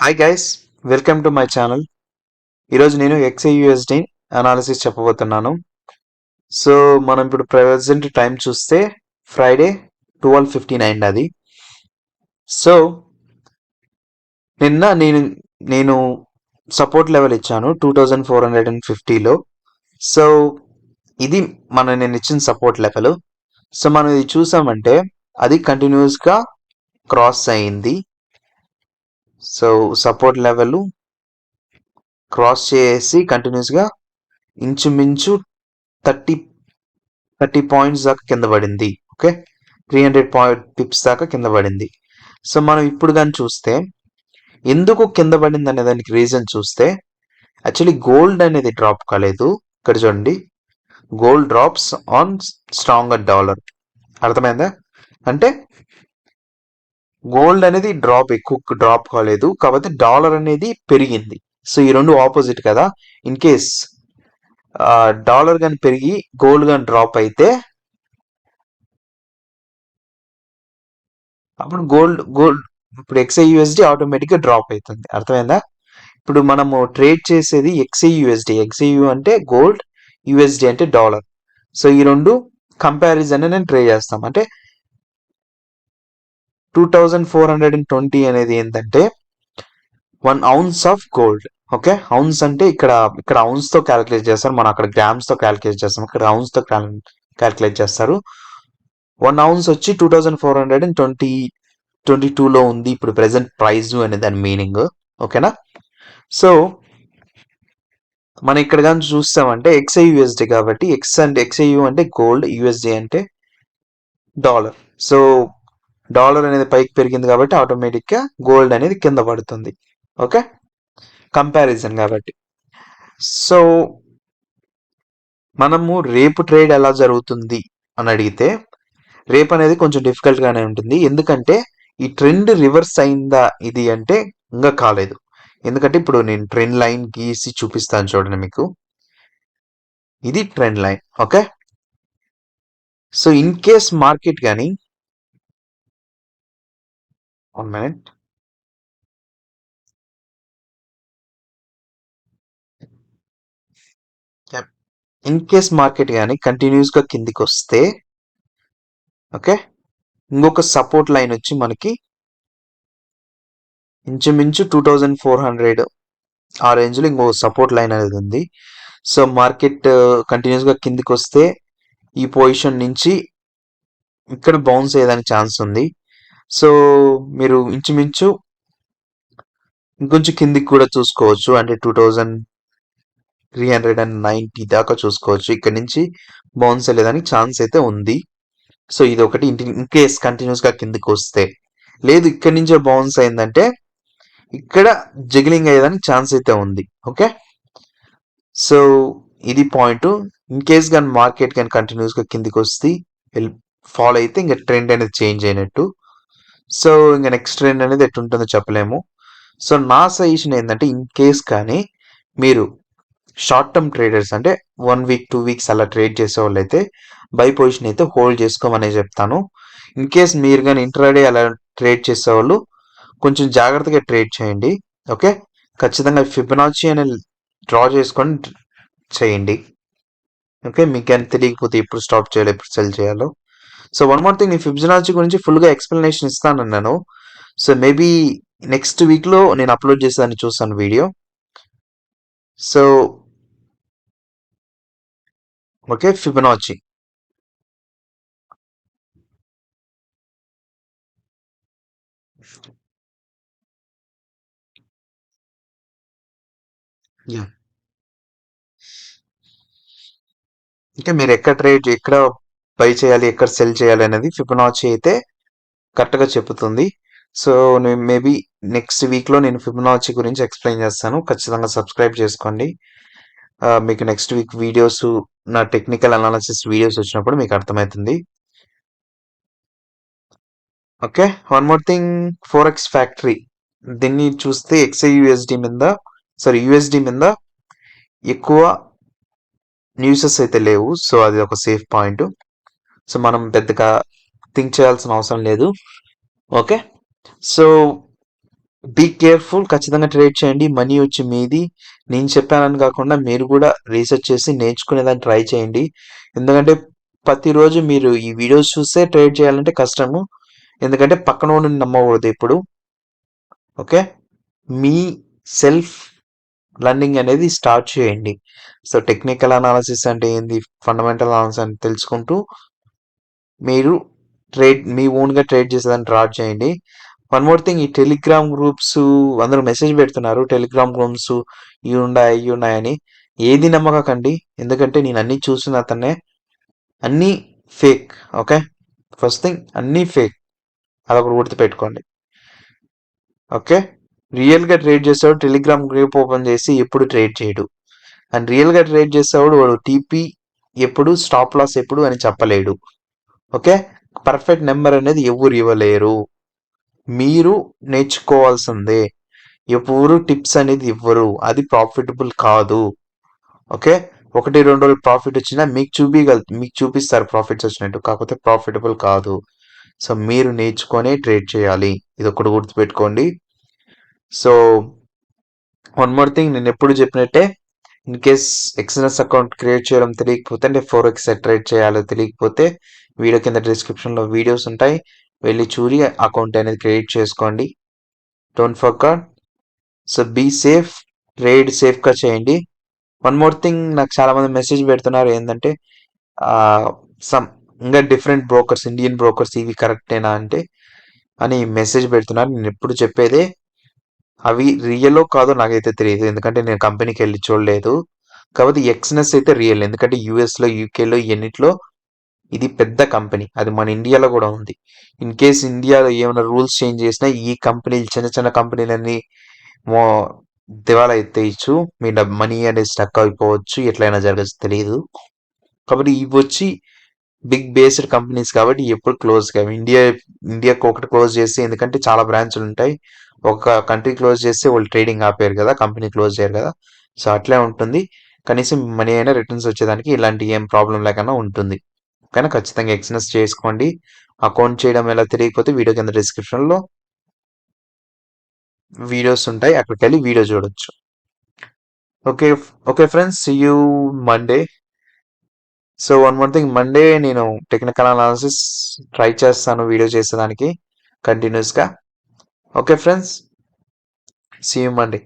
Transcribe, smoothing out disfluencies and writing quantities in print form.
Hi guys, welcome to my channel. ఈరోజు నేను XAUSD analysis చెప్పబోతున్నాను. సో మనం ఇప్పుడు ప్రజెంట్ టైం చూస్తే ఫ్రైడే 12:59 అయింది అది. సో నిన్న నేను సపోర్ట్ లెవెల్ ఇచ్చాను 2450లో. సో ఇది నేను ఇచ్చిన సపోర్ట్ లెవెల్. సో మనం ఇది చూసామంటే అది కంటిన్యూస్గా క్రాస్ అయింది. సో సపోర్ట్ లెవెల్ క్రాస్ చేసి కంటిన్యూస్గా ఇంచుమించు 30 పాయింట్స్ దాకా కింద పడింది. ఓకే, 300 పిప్స్ దాకా కింద పడింది. సో మనం ఇప్పుడు కానీ చూస్తే ఎందుకు కింద పడింది అనే దానికి రీజన్ చూస్తే యాక్చువల్లీ గోల్డ్ అనేది డ్రాప్ కాలేదు. ఇక్కడ చూడండి, gold drops on stronger dollar. అర్థమైందా? అంటే గోల్డ్ అనేది ఎక్కువ డ్రాప్ కాలేదు, కాకపోతే డాలర్ అనేది పెరిగింది. సో ఈ రెండు ఆపోజిట్ కదా. ఇన్ కేస్ డాలర్ కానీ పెరిగి గోల్డ్ కానీ డ్రాప్ అయితే అప్పుడు గోల్డ్ ఇప్పుడు XAUSD ఆటోమేటిక్గా డ్రాప్ అవుతుంది. అర్థమైందా? ఇప్పుడు మనము ట్రేడ్ చేసేది XAUSD. XAU అంటే గోల్డ్, USD అంటే డాలర్. సో ఈ రెండు కంపారిజన్ నేను ట్రేడ్ చేస్తాం. అంటే 2420 అనేది ఏంటంటే 1 ounce of gold. Okay, ounce అంటే ఇక్కడ ఔన్స్ తో క్యాలిక్యులేట్ చేస్తారు, మనం అక్కడ గ్రామ్స్ తో క్యాలిక్యులేట్ చేస్తాం, ఇక్కడ ఔన్స్ తో క్యాలిక్యులేట్ చేస్తారు. 1 ounce వచ్చి 2422లో ఉంది ఇప్పుడు ప్రెసెంట్ ప్రైస్ అనే దాని మీనింగ్. ఓకేనా? సో మనం ఇక్కడ కానీ చూస్తామంటే XAUSD కాబట్టి XAU అంటే గోల్డ్, USD అంటే డాలర్. సో డాలర్ అనేది పైకి పెరిగింది కాబట్టి ఆటోమేటిక్గా గోల్డ్ అనేది కింద పడుతుంది. ఓకే, కంపారిజన్ కాబట్టి. సో మనము రేపు ట్రేడ్ ఎలా జరుగుతుంది అని అడిగితే రేపు అనేది కొంచెం డిఫికల్ట్గానే ఉంటుంది. ఎందుకంటే ఈ ట్రెండ్ రివర్స్ అయిందా ఇది అంటే ఇంకా కాలేదు. ఎందుకంటే ఇప్పుడు నేను ట్రెండ్ లైన్ గీసి చూపిస్తాను చూడండి మీకు. ఇది trend line. Okay, so in case market కానీ 1 minute, ఇన్ కేస్ మార్కెట్ కానీ కంటిన్యూస్గా కిందికి వస్తే ఓకే, ఇంకొక సపోర్ట్ లైన్ వచ్చి మనకి ఇంచుమించు 2400 ఆ రేంజ్లో ఇంకో సపోర్ట్ లైన్ అనేది ఉంది. సో మార్కెట్ కంటిన్యూస్గా కిందికి వస్తే ఈ పొజిషన్ నుంచి ఇక్కడ బౌన్స్ అయ్యేదానికి ఛాన్స్ ఉంది. సో మీరు ఇంచుమించు ఇంకొంచెం కిందికి కూడా చూసుకోవచ్చు, అంటే 2390 దాకా చూసుకోవచ్చు. ఇక్కడ నుంచి బౌన్స్ అయ్యేదానికి ఛాన్స్ అయితే ఉంది. సో ఇది ఒకటి. ఇన్ కేస్ కంటిన్యూస్గా కిందికి వస్తే, లేదు ఇక్కడ నుంచే బౌన్స్ అయిందంటే ఇక్కడ జగిలింగ్ అయ్యేదానికి ఛాన్స్ అయితే ఉంది. ఓకే, సో ఇది పాయింట్. ఇన్ కేస్ కానీ మార్కెట్ కానీ కంటిన్యూస్గా కిందికి వస్తే ఫాలో అయితే ఇంకా ట్రెండ్ అనేది చేంజ్ అయినట్టు. సో ఇంకా నెక్స్ట్ ట్రెండ్ అనేది ఎట్టుంటుందో చెప్పలేము. సో నా సజెషన్ ఏంటంటే ఇన్ కేస్ కానీ మీరు షార్ట్ టర్మ్ ట్రేడర్స్ అంటే 1 week 2 weeks అలా ట్రేడ్ చేసే వాళ్ళు అయితే బై పొజిషన్ అయితే హోల్డ్ చేసుకోమని చెప్తాను. ఇన్ కేస్ మీరు కానీ ఇంట్రాడే అలా ట్రేడ్ చేసేవాళ్ళు కొంచెం జాగ్రత్తగా ట్రేడ్ చేయండి. ఓకే, ఖచ్చితంగా ఫిబొనాచి అనే డ్రా చేసుకొని చేయండి. ఓకే, మీకు కానీ తెలియకపోతే ఎప్పుడు స్టాప్ చేయాలో ఎప్పుడు సెల్ చేయాలో. సో వన్ మోర్ థింగ్, నేను ఫిబొనాచి గురించి ఫుల్గా ఎక్స్ప్లెనేషన్ ఇస్తానన్నాను. సో మేబీ నెక్స్ట్ వీక్లో నేను అప్లోడ్ చేసేదాన్ని చూస్తాను వీడియో. సో ఓకే, ఫిబొనాచి ఇంకా మీరు ఎక్కడ బై చేయాలి, ఎక్కడ సెల్ చేయాలి అనేది ఫిబొనాచి అయితే కరెక్ట్గా చెప్తుంది. సో నేను మేబీ నెక్స్ట్ వీక్లో నేను ఫిబొనాచి గురించి ఎక్స్ప్లెయిన్ చేస్తాను. ఖచ్చితంగా సబ్స్క్రైబ్ చేసుకోండి. మీకు నెక్స్ట్ వీక్ వీడియోస్, నా టెక్నికల్ అనాలిసిస్ వీడియోస్ వచ్చినప్పుడు మీకు అర్థమవుతుంది. Okay, one more thing, forex factory దీన్ని చూస్తే XAUSD మీద USD మీద ఎక్కువ న్యూసెస్ అయితే లేవు. సో అది ఒక సేఫ్ పాయింట్. సో మనం పెద్దగా థింక్ చేయాల్సిన అవసరం లేదు. Okay, so be careful. ఖచ్చితంగా ట్రేడ్ చేయండి. మనీ వచ్చి మీది. నేను చెప్పానని కాకుండా మీరు కూడా రీసెర్చ్ చేసి నేర్చుకునేదాన్ని ట్రై చేయండి. ఎందుకంటే ప్రతిరోజు మీరు ఈ వీడియోస్ చూస్తే ట్రేడ్ చేయాలంటే కష్టము. ఎందుకంటే పక్కనోడిని నమ్మకూడదు ఎప్పుడు. ఓకే. మీ సెల్ఫ్ లర్నింగ్ అనేది స్టార్ట్ చేయండి. సో టెక్నికల్ అనాలిసిస్ అంటే ఏంది, ఫండమెంటల్ అనాలిసిస్ అని తెలుసుకుంటూ మీరు మీ ఓన్గా ట్రేడ్ చేసేదాన్ని స్టార్ట్ చేయండి. వన్ మోర్ థింగ్, ఈ టెలిగ్రామ్ గ్రూప్స్ అందరూ మెసేజ్ పెడుతున్నారు, టెలిగ్రామ్ గ్రూప్స్ ఇవి ఉన్నాయని. ఏది నమ్మకండి, ఎందుకంటే నేను అన్ని చూసిన అతన్నే. అన్నీ ఫేక్. ఓకే. ఫస్ట్ థింగ్, అన్నీ ఫేక్. అదొకటి గుర్తుపెట్టుకోండి. ఓకే. రియల్గా ట్రేడ్ చేసేవాడు టెలిగ్రామ్ గ్రూప్ ఓపెన్ చేసి ఎప్పుడు ట్రేడ్ చేయడు. అండ్ రియల్గా ట్రేడ్ చేసేవాడు వాడు టీపీ ఎప్పుడు, స్టాప్ లాస్ ఎప్పుడు అని చెప్పలేడు. ఓకే. పర్ఫెక్ట్ నెంబర్ అనేది ఎవరు ఇవ్వలేరు, మీరు నేర్చుకోవాల్సిందే. ఎవరు టిప్స్ అనేది ఇవ్వరు, అది ప్రాఫిటబుల్ కాదు. ఓకే. 1-2 రోజులు ప్రాఫిట్ వచ్చినా మీకు చూపిస్తారు ప్రాఫిట్స్ వచ్చినట్టు, కాకపోతే ప్రాఫిటబుల్ కాదు. సో మీరు నేర్చుకొని ట్రేడ్ చేయాలి, ఇది ఒకటి గుర్తుపెట్టుకోండి. సో వన్ మోర్ థింగ్, నేను ఎప్పుడు చెప్పినట్టే, ఇన్ కేస్ ఎక్స్ఎన్ఎస్ అకౌంట్ క్రియేట్ చేయడం తెలియకపోతే, అంటే 4x ట్రేడ్ చేయాలో తెలియకపోతే, వీడియో కింద డిస్క్రిప్షన్లో వీడియోస్ ఉంటాయి, వెళ్ళి చూసి అకౌంట్ అనేది క్రియేట్ చేసుకోండి. Don't forget. So be safe, trade సేఫ్గా చేయండి. వన్ మోర్ థింగ్, నాకు చాలా మంది మెసేజ్ పెడుతున్నారు ఏంటంటే సమ్ ఇంకా డిఫరెంట్ బ్రోకర్స్, ఇండియన్ బ్రోకర్స్ ఇవి కరెక్టేనా అంటే అని మెసేజ్ పెడుతున్నారు. నేను ఎప్పుడు చెప్పేదే, అవి రియలో కాదో నాకైతే తెలియదు, ఎందుకంటే నేను కంపెనీకి వెళ్ళి చూడలేదు. కాబట్టి ఎక్స్నెస్ అయితే రియల్, ఎందుకంటే యూఎస్లో, యూకేలో, ఎన్నిట్లో ఇది పెద్ద కంపెనీ, అది మన ఇండియాలో కూడా ఉంది. ఇన్ కేస్ ఇండియాలో ఏమైనా రూల్స్ చేంజ్ చేసినా ఈ కంపెనీలు, చిన్న చిన్న కంపెనీలన్నీ మో దివాలా ఎత్తేయచ్చు, మీ మనీ అనేది స్టక్ అయిపోవచ్చు, ఎట్లయినా జరగచ్చు తెలియదు. కాబట్టి ఇవి వచ్చి బిగ్ బేస్డ్ కంపెనీస్ కాబట్టి ఎప్పుడు క్లోజ్ కావు. ఇండియాకు ఒకటి క్లోజ్ చేసి, ఎందుకంటే చాలా బ్రాంచ్లు ఉంటాయి, ఒక కంట్రీ క్లోజ్ చేస్తే వాళ్ళు ట్రేడింగ్ ఆపేరు కదా, కంపెనీ క్లోజ్ చేయరు కదా. సో అట్లే ఉంటుంది. కనీసం మనీ అయినా రిటర్న్స్ వచ్చేదానికి ఇలాంటి ఏం ప్రాబ్లం లేకుండా ఉంటుంది. కానీ ఖచ్చితంగా ఎక్స్నెస్ చేసుకోండి. అకౌంట్ చేయడం ఎలా తెలియకపోతే వీడియో కింద డిస్క్రిప్షన్లో వీడియోస్ ఉంటాయి, అక్కడికి వెళ్ళి వీడియో చూడొచ్చు. Okay. Okay friends, see you Monday. So one more thing, Monday నేను టెక్నికల్ అనాలిసిస్ ట్రై చేస్తాను వీడియో చేసేదానికి కంటిన్యూస్గా. Okay friends, see you Monday.